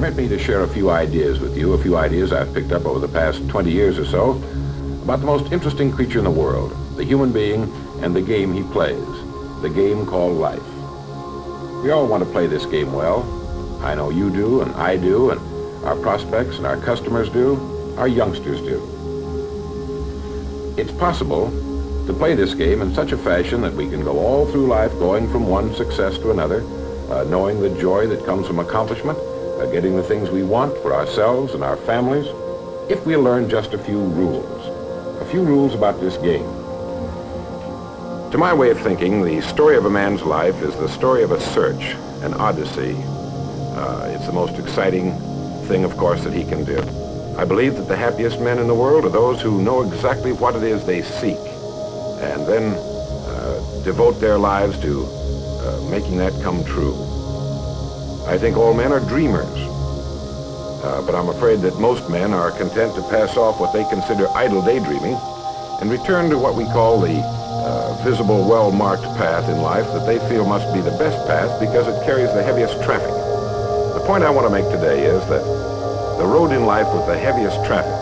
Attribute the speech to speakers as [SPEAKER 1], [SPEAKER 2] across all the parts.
[SPEAKER 1] Permit me to share a few ideas with you, a few ideas I've picked up over the past 20 years or so about the most interesting creature in the world, the human being and the game he plays, the game called life. We all want to play this game well. I know you do, and I do, and our prospects and our customers do, our youngsters do. It's possible to play this game in such a fashion that we can go all through life going from one success to another, knowing the joy that comes from accomplishment, getting the things we want for ourselves and our families, if we learn just a few rules about this game. To my way of thinking, the story of a man's life is the story of a search, an odyssey. It's the most exciting thing, of course, that he can do. I believe that the happiest men in the world are those who know exactly what it is they seek and then devote their lives to making that come true. I think all men are dreamers, but I'm afraid that most men are content to pass off what they consider idle daydreaming and return to what we call the visible, well-marked path in life that they feel must be the best path because it carries the heaviest traffic. The point I want to make today is that the road in life with the heaviest traffic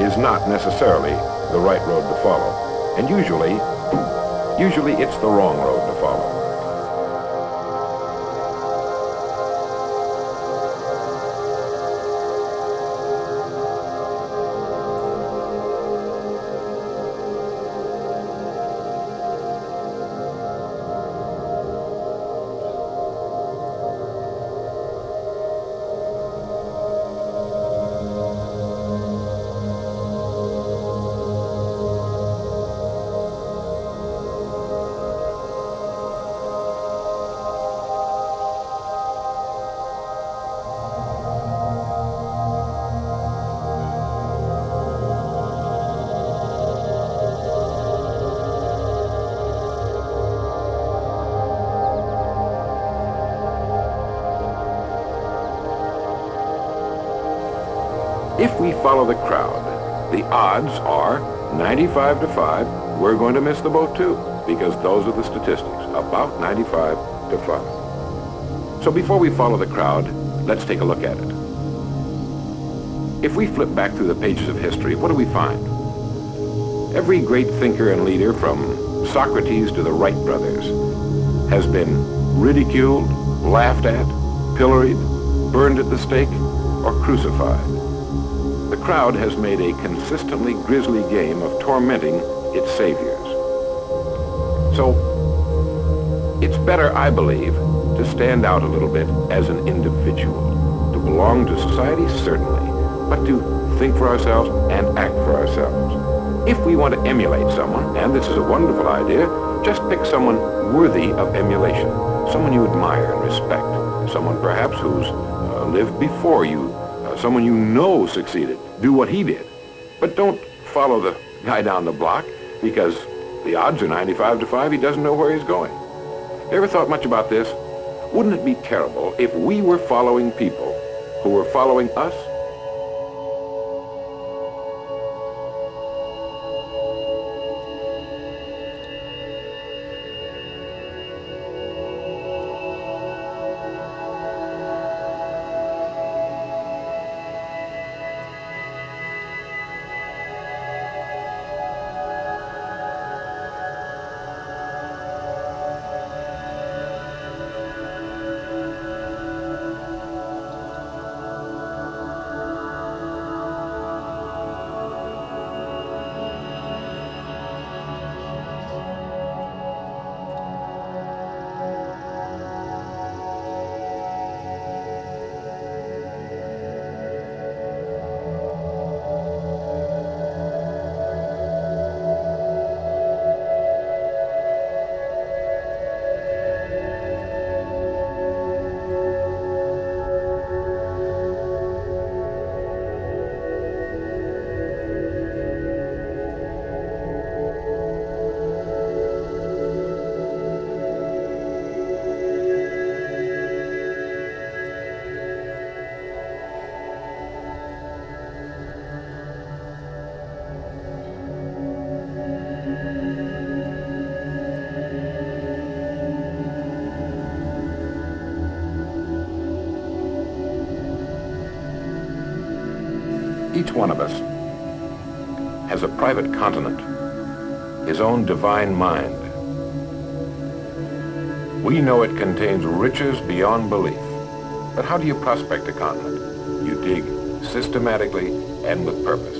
[SPEAKER 1] is not necessarily the right road to follow, and usually it's the wrong road to follow. If we follow the crowd, the odds are 95 to 5, we're going to miss the boat too, because those are the statistics, about 95 to 5. So before we follow the crowd, let's take a look at it. If we flip back through the pages of history, what do we find? Every great thinker and leader, from Socrates to the Wright brothers, has been ridiculed, laughed at, pilloried, burned at the stake, or crucified. The crowd has made a consistently grisly game of tormenting its saviors. So, it's better, I believe, to stand out a little bit as an individual. To belong to society, certainly, but to think for ourselves and act for ourselves. If we want to emulate someone, and this is a wonderful idea, just pick someone worthy of emulation, someone you admire and respect, someone perhaps who's lived before you, someone you know succeeded. Do what he did. But don't follow the guy down the block because the odds are 95 to 5. He doesn't know where he's going. Ever thought much about this? Wouldn't it be terrible if we were following people who were following us? Each one of us has a private continent, his own divine mind. We know it contains riches beyond belief. But how do you prospect a continent? You dig systematically and with purpose.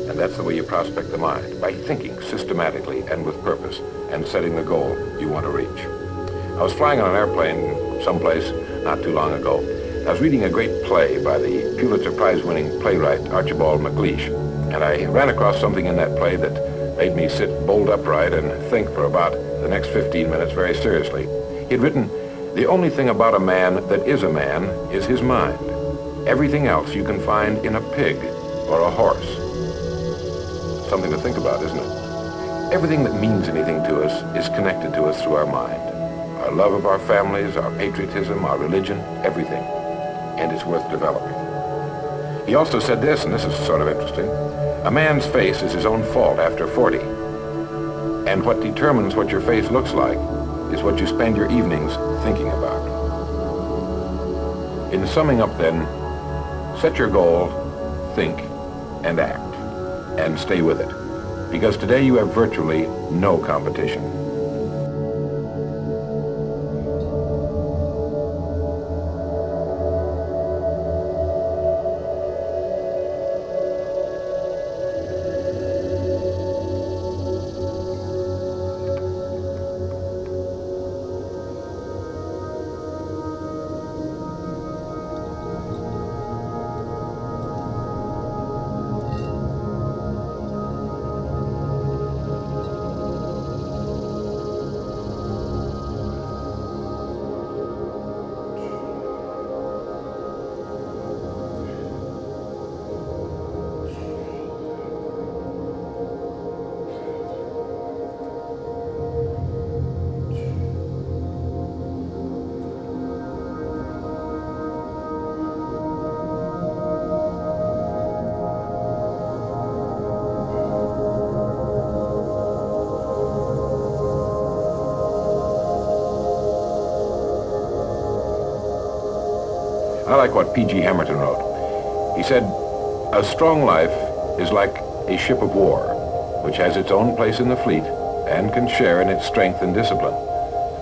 [SPEAKER 1] And that's the way you prospect the mind, by thinking systematically and with purpose and setting the goal you want to reach. I was flying on an airplane someplace not too long ago. I was reading a great play by the Pulitzer Prize-winning playwright Archibald MacLeish, and I ran across something in that play that made me sit bolt upright and think for about the next 15 minutes very seriously. He'd written, "The only thing about a man that is a man is his mind. Everything else you can find in a pig or a horse." Something to think about, isn't it? Everything that means anything to us is connected to us through our mind. Our love of our families, our patriotism, our religion, everything. And it's worth developing. He also said this, and this is sort of interesting, "A man's face is his own fault after 40. And what determines what your face looks like is what you spend your evenings thinking about." In summing up then, set your goal, think, and act, and stay with it. Because today you have virtually no competition. I like what P.G. Hamilton wrote. He said, "A strong life is like a ship of war, which has its own place in the fleet and can share in its strength and discipline,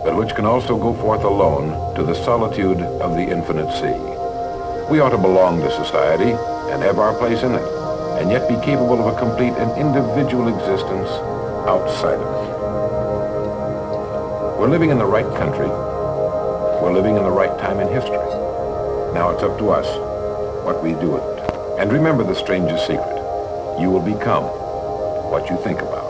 [SPEAKER 1] but which can also go forth alone to the solitude of the infinite sea. We ought to belong to society and have our place in it, and yet be capable of a complete and individual existence outside of it." We're living in the right country. We're living in the right time in history. Now it's up to us what we do with it. And remember the strangest secret. You will become what you think about.